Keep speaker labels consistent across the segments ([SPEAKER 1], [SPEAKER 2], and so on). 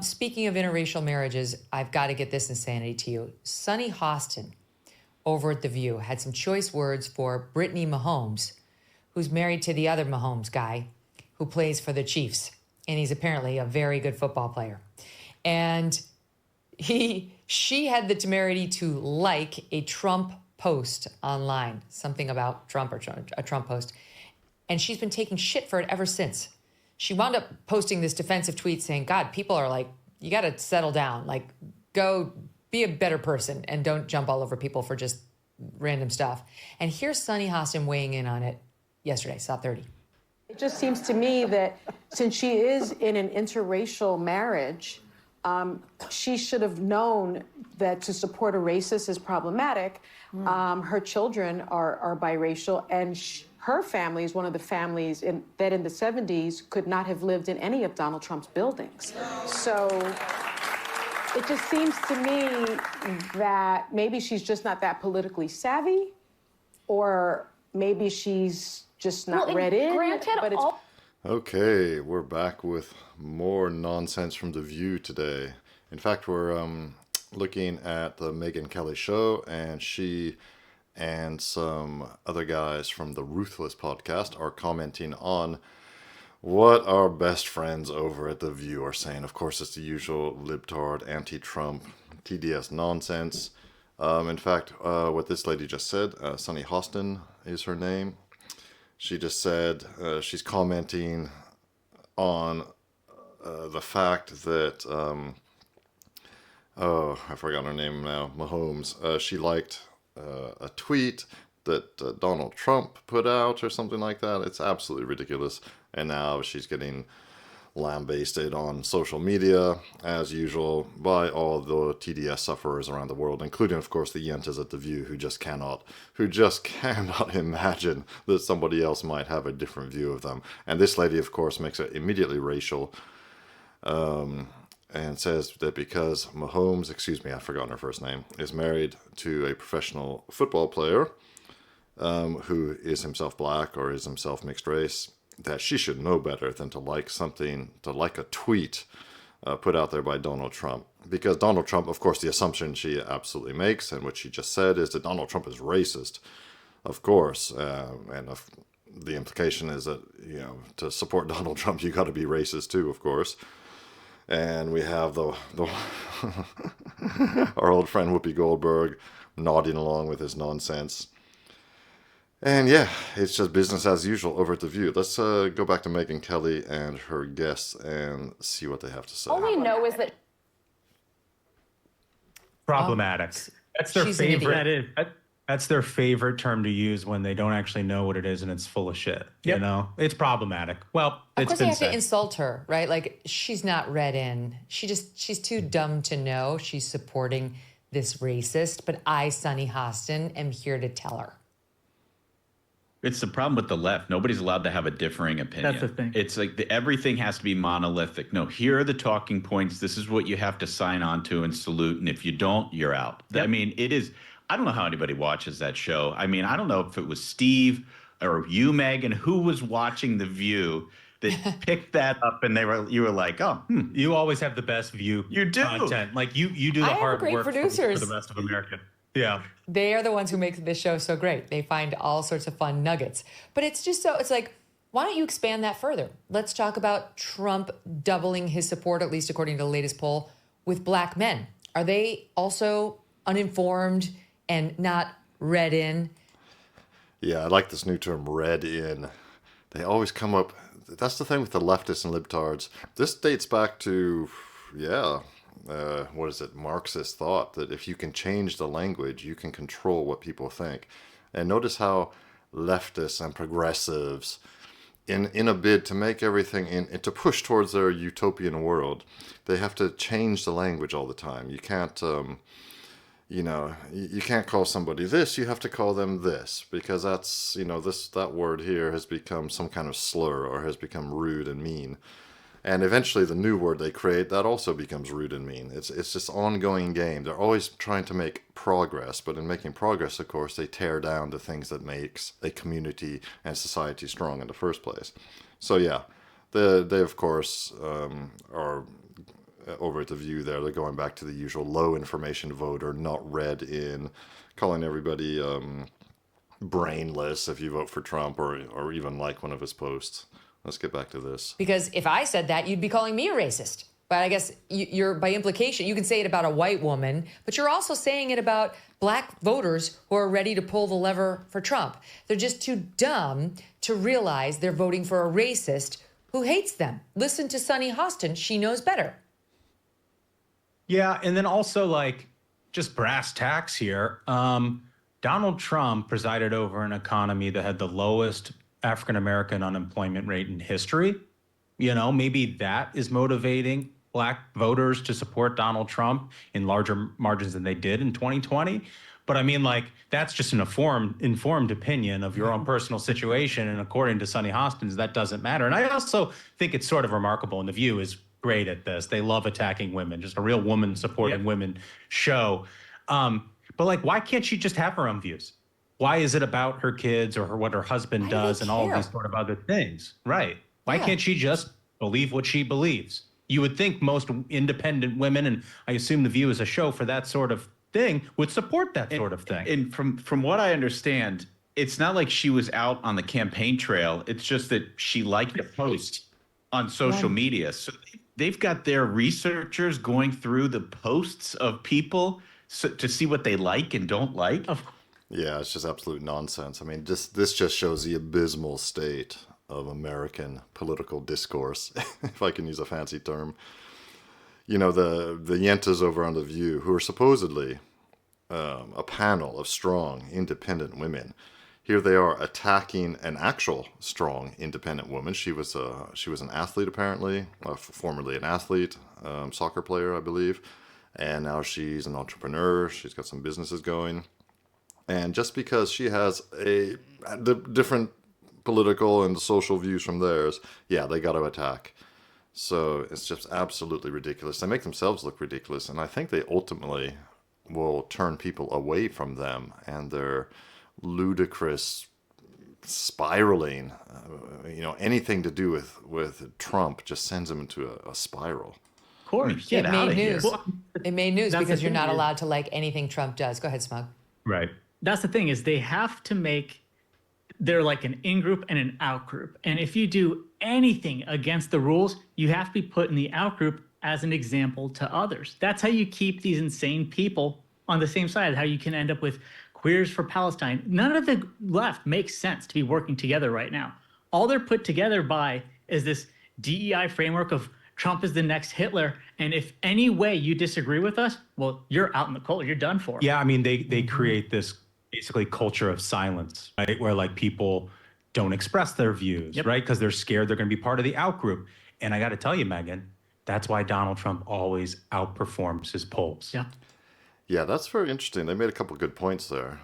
[SPEAKER 1] Speaking of interracial marriages, I've got to get this insanity to you. Sunny Hostin over at The View had some choice words for Brittany Mahomes, who's married to the other Mahomes guy who plays for the Chiefs. And he's apparently a very good football player. And she had the temerity to like a Trump post online, something about Trump or a Trump post. And she's been taking shit for it ever since. She wound up posting this defensive tweet saying, God, people are like, you got to settle down. Like, go be a better person and don't jump all over people for just random stuff. And here's Sunny Hostin weighing in on it yesterday, Saw 30.
[SPEAKER 2] It just seems to me that since she is in an interracial marriage, she should have known that to support a racist is problematic. Her children are biracial, and her family is one of the families that in the 70s could not have lived in any of Donald Trump's buildings. So it just seems to me that maybe she's just not that politically savvy, or maybe she's just not read in. But it's
[SPEAKER 3] Okay, we're back with more nonsense from The View today. In fact, we're looking at the Megyn Kelly show, and she and some other guys from the Ruthless podcast are commenting on what our best friends over at The View are saying. Of course, it's the usual libtard, anti-Trump, TDS nonsense. In fact, what this lady just said, Sunny Hostin is her name. She just said she's commenting on the fact that, I forgot her name now, Mahomes. She liked a tweet that Donald Trump put out or something like that. It's absolutely ridiculous. And now she's getting lambasted on social media, as usual, by all the TDS sufferers around the world, including, of course, the yentas at The View who just cannot imagine that somebody else might have a different view of them. And this lady, of course, makes it immediately racial, and says that because Mahomes, I've forgotten her first name, is married to a professional football player who is himself black or is himself mixed race, that she should know better than to like a tweet put out there by Donald Trump. Because Donald Trump, of course, the assumption she absolutely makes, and what she just said, is that Donald Trump is racist, of course. The implication is that, to support Donald Trump, you got to be racist too, of course. And we have the our old friend Whoopi Goldberg nodding along with his nonsense. And yeah, it's just business as usual over at The View. Let's go back to Megyn Kelly and her guests and see what they have to say.
[SPEAKER 4] All we know is that
[SPEAKER 5] problematic. That's their favorite. That's their favorite term to use when they don't actually know what it is and it's full of shit. Yep. It's problematic. Well,
[SPEAKER 1] of course, you have to insult her, right? Like, she's not read in. She's too dumb to know she's supporting this racist. But I, Sunny Hostin, am here to tell her.
[SPEAKER 6] It's the problem with the left. Nobody's allowed to have a differing opinion.
[SPEAKER 5] That's the thing.
[SPEAKER 6] It's like everything has to be monolithic. No, here are the talking points. This is what you have to sign on to and salute. And if you don't, you're out. Yep. I mean, it is. I don't know how anybody watches that show. I mean, I don't know if it was Steve or you, Megyn, who was watching The View that picked that up, and you were like, oh,
[SPEAKER 5] You always have the best View
[SPEAKER 6] you do.
[SPEAKER 5] content. Like you do the hard work for the rest of America. Yeah.
[SPEAKER 1] They are the ones who make this show so great. They find all sorts of fun nuggets. But it's just it's like, why don't you expand that further? Let's talk about Trump doubling his support, at least according to the latest poll, with black men. Are they also uninformed and not read in?
[SPEAKER 3] Yeah, I like this new term, read in. They always come up. That's the thing with the leftists and libtards. This dates back to, Marxist thought that if you can change the language, you can control what people think. And notice how leftists and progressives, in a bid to make everything, to push towards their utopian world, they have to change the language all the time. You can't, you can't call somebody this, you have to call them this, because that's, that word here has become some kind of slur or has become rude and mean. And eventually the new word they create, that also becomes rude and mean. It's this ongoing game. They're always trying to make progress, but in making progress, of course, they tear down the things that makes a community and society strong in the first place. So yeah, they of course are over at The View there, they're going back to the usual low information voter, not read in, calling everybody brainless if you vote for Trump or even like one of his posts. Let's get back to this.
[SPEAKER 1] Because if I said that, you'd be calling me a racist. But I guess you're, by implication, you can say it about a white woman, but you're also saying it about black voters who are ready to pull the lever for Trump. They're just too dumb to realize they're voting for a racist who hates them. Listen to Sunny Hostin. She knows better.
[SPEAKER 5] Yeah, and then also, like, just brass tacks here. Donald Trump presided over an economy that had the lowest African-American unemployment rate in history. You know, maybe that is motivating black voters to support Donald Trump in larger margins than they did in 2020. But I mean, like, that's just an informed opinion of your own personal situation. And according to Sunny Hostins, that doesn't matter. And I also think it's sort of remarkable, and The View is great at this. They love attacking women, just a real woman supporting women show. But like, why can't she just have her own views? Why is it about her kids or what her husband does and all these sort of other things? Right. Why can't she just believe what she believes? You would think most independent women, and I assume The View is a show for that sort of thing, would support that sort of thing.
[SPEAKER 6] And from what I understand, it's not like she was out on the campaign trail. It's just that she liked a post on social media. So they've got their researchers going through the posts of people to see what they like and don't like.
[SPEAKER 3] Yeah, it's just absolute nonsense. I mean, this just shows the abysmal state of American political discourse, if I can use a fancy term. You know, the yentas over on The View, who are supposedly a panel of strong, independent women. Here they are attacking an actual strong, independent woman. She was an athlete, apparently, formerly an athlete, soccer player, I believe. And now she's an entrepreneur. She's got some businesses going. And just because she has different political and social views from theirs, yeah, they got to attack. So it's just absolutely ridiculous. They make themselves look ridiculous, and I think they ultimately will turn people away from them and their ludicrous spiraling. Anything to do with Trump just sends them into a spiral.
[SPEAKER 5] Of course,
[SPEAKER 1] get out of here. It made news because you're not allowed to like anything Trump does. Go ahead, Smug.
[SPEAKER 5] Right.
[SPEAKER 4] That's the thing, is they have to make, they're like an in-group and an out-group. And if you do anything against the rules, you have to be put in the out-group as an example to others. That's how you keep these insane people on the same side, how you can end up with Queers for Palestine. None of the left makes sense to be working together right now. All they're put together by is this DEI framework of Trump is the next Hitler. And if any way you disagree with us, well, you're out in the cold. You're done for.
[SPEAKER 5] Yeah, I mean, they create this basically culture of silence, right? Where like people don't express their views, right? Because they're scared they're going to be part of the out group. And I got to tell you, Megyn, that's why Donald Trump always outperforms his polls.
[SPEAKER 4] Yeah.
[SPEAKER 3] Yeah, that's very interesting. They made a couple good points there.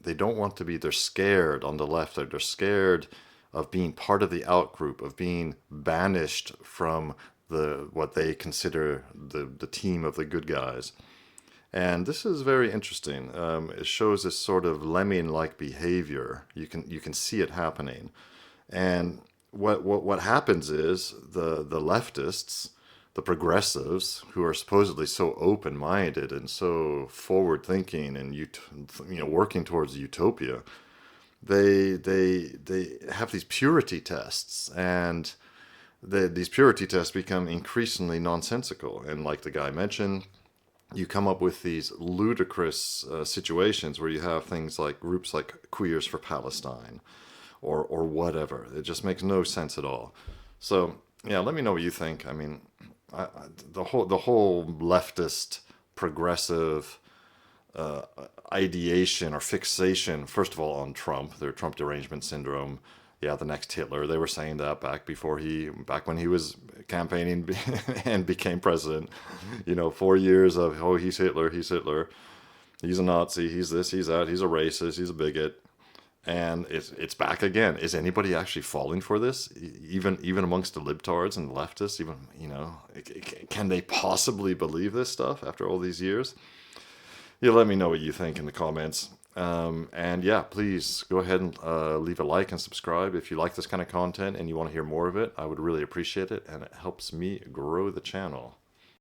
[SPEAKER 3] They don't want to be, they're scared on the left. They're scared of being part of the out group, of being banished from what they consider the team of the good guys. And this is very interesting. It shows this sort of lemming-like behavior. You can see it happening. And what happens is the leftists, the progressives, who are supposedly so open-minded and so forward-thinking and working towards utopia, they have these purity tests, and these purity tests become increasingly nonsensical. And like the guy mentioned, you come up with these ludicrous situations where you have things like groups like Queers for Palestine or whatever. It just makes no sense at all. So yeah, let me know what you think. I mean, the whole leftist progressive ideation or fixation, first of all, on Trump, their Trump derangement syndrome. Yeah, the next Hitler. They were saying that back when he was campaigning and became president. 4 years of, oh, he's Hitler, he's a Nazi, he's this, he's that, he's a racist, he's a bigot. And it's back again. Is anybody actually falling for this? Even amongst the libtards and the leftists, can they possibly believe this stuff after all these years? Let me know what you think in the comments. And yeah, please go ahead and leave a like and subscribe if you like this kind of content and you want to hear more of it. I would really appreciate it, and it helps me grow the channel.